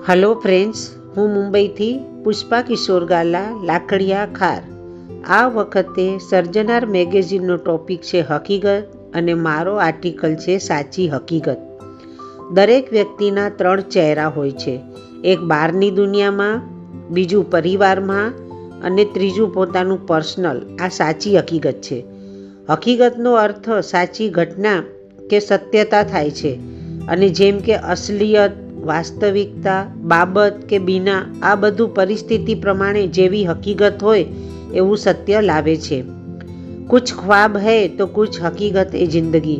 Hello friends, હું મુંબઈથી પુષ્પા કિશોર ગાલા લાકડિયા ખાર. આ વખતે સર્જનાર મેગેઝિનનો ટોપિક છે હકીકત અને મારો આર્ટિકલ છે સાચી હકીકત. દરેક વ્યક્તિના 3 ચહેરા હોય છે, એક બહારની દુનિયામાં, બીજું પરિવારમાં અને ત્રીજું પોતાનું પર્સનલ. આ સાચી હકીકત છે. હકીકતનો અર્થ સાચી ઘટના કે સત્યતા થાય છે, અને જેમ કે અસલિયત, વાસ્તવિકતા, બાબત કે બીના, આ બધું પરિસ્થિતિ પ્રમાણે જેવી હકીકત હોય એવું સત્ય લાવે છે. કુછ ખ્વાબ હૈ તો કુછ હકીકત એ જિંદગી.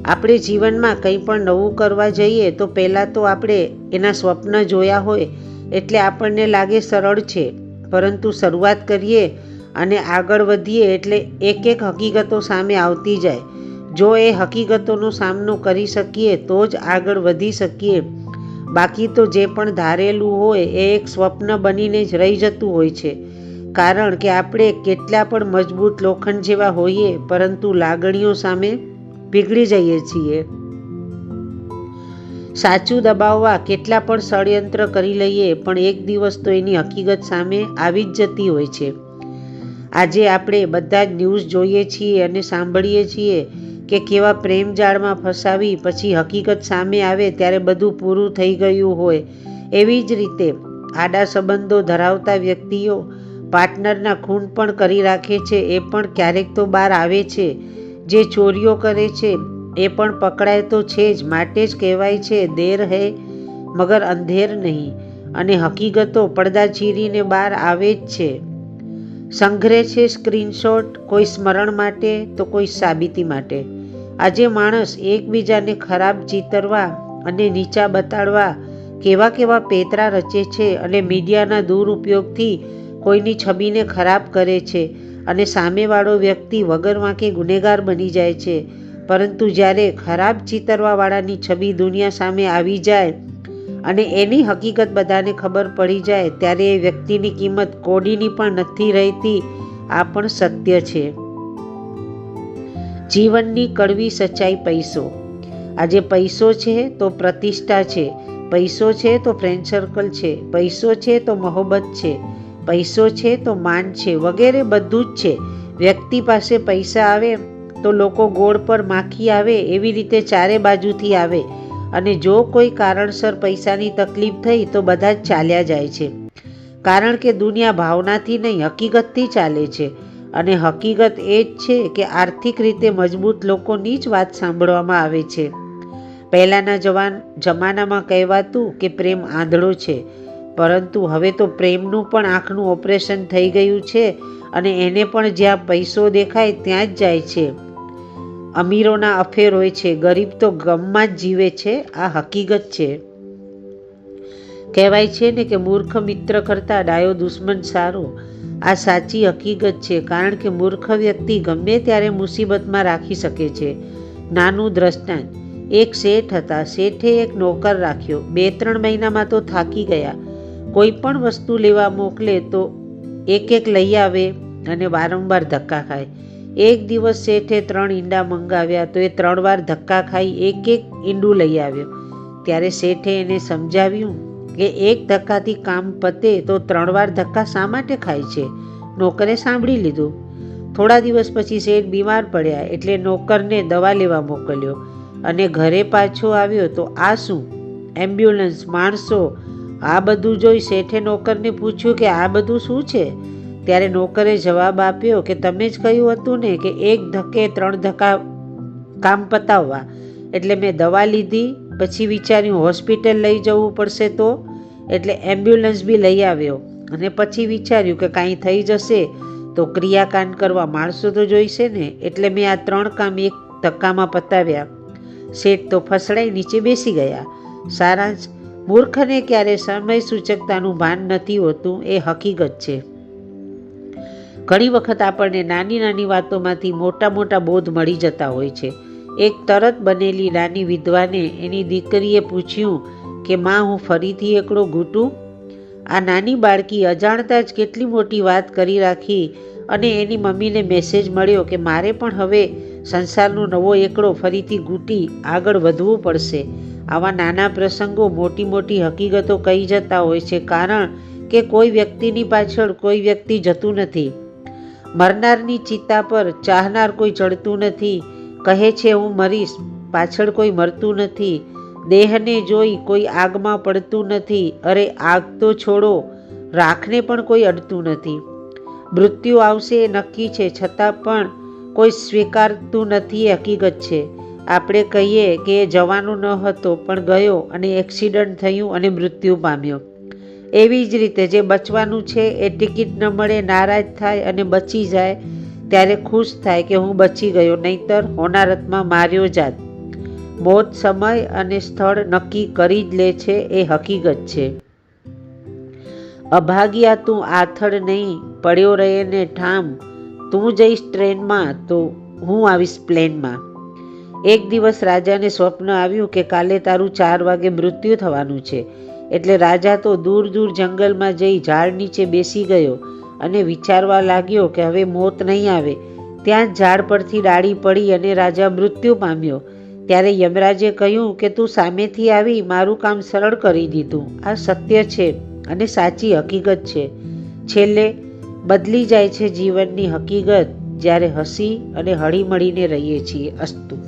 આપણે જીવનમાં કંઈ પણ નવું કરવા જઈએ તો પહેલાં તો આપણે એના સ્વપ્ન જોયા હોય એટલે આપણને લાગે સરળ છે, પરંતુ શરૂઆત કરીએ અને આગળ વધીએ એટલે એક હકીકતો સામે આવતી જાય. જો એ હકીકતોનો સામનો કરી શકીએ તો જ આગળ વધી શકીએ, બાકી તો જે પણ ધારેલું હોય એ એક સ્વપ્ન બનીને જ રહી જતું હોય છે. કારણ કે આપણે કેટલા પણ મજબૂત લોખંડ જેવા હોઈએ પરંતુ લાગણીઓ સામે પીગળી જઈએ છીએ. સાચું દબાવવા કેટલા પણ ષડયંત્ર કરી લઈએ પણ એક દિવસ તો એની હકીકત સામે આવી જ જતી હોય છે. આજે આપણે બધા જ ન્યૂઝ જોઈએ છીએ અને સાંભળીએ છીએ કે કેવા પ્રેમ જાળમાં ફસાવી પછી હકીકત સામે આવે ત્યારે બધું પૂરું થઈ ગયું હોય. એવી જ રીતે આડા સંબંધો ધરાવતા વ્યક્તિઓ પાર્ટનરના ખૂન પણ કરી રાખે છે, એ પણ ક્યારેક તો બહાર આવે છે. જે ચોરીઓ કરે છે એ પણ પકડાય તો છે જ. માટે જ કહેવાય છે દેર હૈ મગર અંધેર નહીં, અને હકીકતો પડદા ચીરીને બહાર આવે જ છે. સંઘરે છે સ્ક્રીનશોટ, કોઈ સ્મરણ માટે તો કોઈ સાબિતી માટે. આજે માણસ એકબીજાને ખરાબ ચિતરવા અને નીચા બતાડવા કેવા પેતરા રચે છે, અને મીડિયાના દુરુપયોગથી કોઈની છબીને ખરાબ કરે છે, અને સામેવાળો વ્યક્તિ વગર વાંકે ગુનેગાર બની જાય છે. પરંતુ જ્યારે ખરાબ ચિતરવાવાળાની છબી દુનિયા સામે આવી જાય અને એની હકીકત બધાને ખબર પડી જાય ત્યારે એ વ્યક્તિની કિંમત કોડીની પણ નથી રહેતી. આ પણ સત્ય છે. જીવનની કડવી સચ્ચાઈ પૈસો. આજે પૈસો છે તો પ્રતિષ્ઠા છે, પૈસો છે તો ફ્રેન્ડ સર્કલ છે, પૈસો છે તો મોહબ્બત છે, પૈસો છે તો માન છે, વગેરે બધું જ છે. વ્યક્તિ પાસે પૈસા આવે તો લોકો ગોળ પર માખી આવે એવી રીતે ચારે બાજુથી આવે, અને જો કોઈ કારણસર પૈસાની તકલીફ થઈ તો બધા જ ચાલ્યા જાય છે. કારણ કે દુનિયા ભાવનાથી નહીં, હકીકતથી ચાલે છે. અને હકીકત એ જ છે કે આર્થિક રીતે મજબૂત લોકોની જ વાત સાંભળવામાં આવે છે. પહેલાંના જમાનામાં કહેવાતું કે પ્રેમ આંધળો છે, પરંતુ હવે તો પ્રેમનું પણ આંખનું ઓપરેશન થઈ ગયું છે, અને એને પણ જ્યાં પૈસો દેખાય ત્યાં જ જાય છે. અમીરોના અફેર હોય છે, ગરીબ તો ગમમાં જ જીવે છે. આ હકીકત છે. કહેવાય છે ને કે મૂર્ખ મિત્ર કરતાં ડાયો દુશ્મન સારો. આ સાચી હકીકત છે, કારણ કે મૂર્ખ વ્યક્તિ ગમે ત્યારે મુસીબતમાં રાખી શકે છે. નાનું દ્રષ્ટાંત. એક શેઠ હતા. શેઠે એક નોકર રાખ્યો. 2-3 મહિનામાં તો થાકી ગયા. કોઈ પણ વસ્તુ લેવા મોકલે તો એક લઈ આવે અને વારંવાર ધક્કા ખાય. એક દિવસ શેઠે 3 ઈંડા મંગાવ્યા તો એ 3 વાર ધક્કા ખાઈ એક ઈંડું લઈ આવ્યો. ત્યારે શેઠે એને સમજાવ્યું કે એક ધક્કાથી કામ પતે તો 3 વાર ધક્કા શા માટે ખાય છે. નોકરે સાંભળી લીધું. થોડા દિવસ પછી શેઠ બીમાર પડ્યા એટલે નોકરને દવા લેવા મોકલ્યો, અને ઘરે પાછો આવ્યો તો આ શું? એમ્બ્યુલન્સ, માણસો. આ બધું જોઈ શેઠે નોકરને પૂછ્યું કે આ બધું શું છે? ત્યારે નોકરે જવાબ આપ્યો કે તમે જ કહ્યું હતું ને કે એક ધક્કે 3 ધક્કા કામ પતાવવા. એટલે મેં દવા લીધી, પછી વિચાર્યું હોસ્પિટલ લઈ જવું પડશે તો, એટલે એમ્બ્યુલન્સ બી લઈ આવ્યો, અને પછી વિચાર્યું કે કાંઈ થઈ જશે તો ક્રિયાકાંડ કરવા માણસો તો જોઈશે ને, એટલે મેં આ 3 કામ એક ધક્કામાં પતાવ્યા. શેઠ તો ફસડાઈ નીચે બેસી ગયા. સારાંશ: મૂર્ખને ક્યારે સમય સૂચકતાનું ભાન નથી હોતું. એ હકીકત છે. ઘણી વખત આપણને નાની વાતોમાંથી મોટા બોધ મળી જતા હોય છે. એક તરત બનેલી નાની વિધવાને એની દીકરીએ પૂછ્યું કે માં, હું ફરીથી એકડો ઘૂંટું? આ નાની બાળકી અજાણતા જ કેટલી મોટી વાત કરી રાખી, અને એની મમ્મીને મેસેજ મળ્યો કે મારે પણ હવે સંસારનો નવો એકડો ફરીથી ઘૂંટી આગળ વધવું પડશે. આવા નાના પ્રસંગો મોટી મોટી હકીકતો કહી જતા હોય છે, કારણ કે કોઈ વ્યક્તિની પાછળ કોઈ વ્યક્તિ જતું નથી. મરનારની ચિતા પર ચાહનાર કોઈ ચડતું નથી. કહે છે હું મરીશ, પાછળ કોઈ મરતું નથી. દેહને જોઈ કોઈ આગમાં પડતું નથી. અરે આગ તો છોડો, રાખને પણ કોઈ અડતું નથી. મૃત્યુ આવશે એ નક્કી છે, છતાં પણ કોઈ સ્વીકારતું નથી એ હકીકત છે. આપણે કહીએ કે એ જવાનો ન હતો પણ ગયો અને એક્સિડન્ટ થયું અને મૃત્યુ પામ્યો. એવી જ રીતે જે બચવાનું છે એ ટિકિટ ન મળે નારાજ થાય અને બચી જાય ત્યારે ખુશ થાય કે હું બચી ગયો, નહીંતર હોનારતમાં માર્યો જાત. મોત સમય અને સ્થળ નક્કી કરી જ લે છે એ હકીકત છે. અભાગ્યા તું આથડ નહીં, પડ્યો રહે ને ઠામ. તું જઈશ ટ્રેનમાં તો હું આવીશ પ્લેનમાં. એક દિવસ રાજાને સ્વપ્ન આવ્યું કે કાલે તારું 4 વાગે મૃત્યુ થવાનું છે. એટલે રાજા તો દૂર દૂર જંગલમાં જઈ ઝાડ નીચે બેસી ગયો અને વિચારવા લાગ્યો કે હવે મોત નહીં આવે. ત્યાં જ ઝાડ પરથી ડાળી પડી અને રાજા મૃત્યુ પામ્યો. ત્યારે યમરાજે કહ્યું કે તું સામેથી આવી મારું કામ સરળ કરી દીધું. આ સત્ય છે અને સાચી હકીકત છે. છેલ્લે બદલી જાય છે જીવનની હકીકત જ્યારે હસી અને હળીમળીને રહીએ છીએ. અસ્તુ.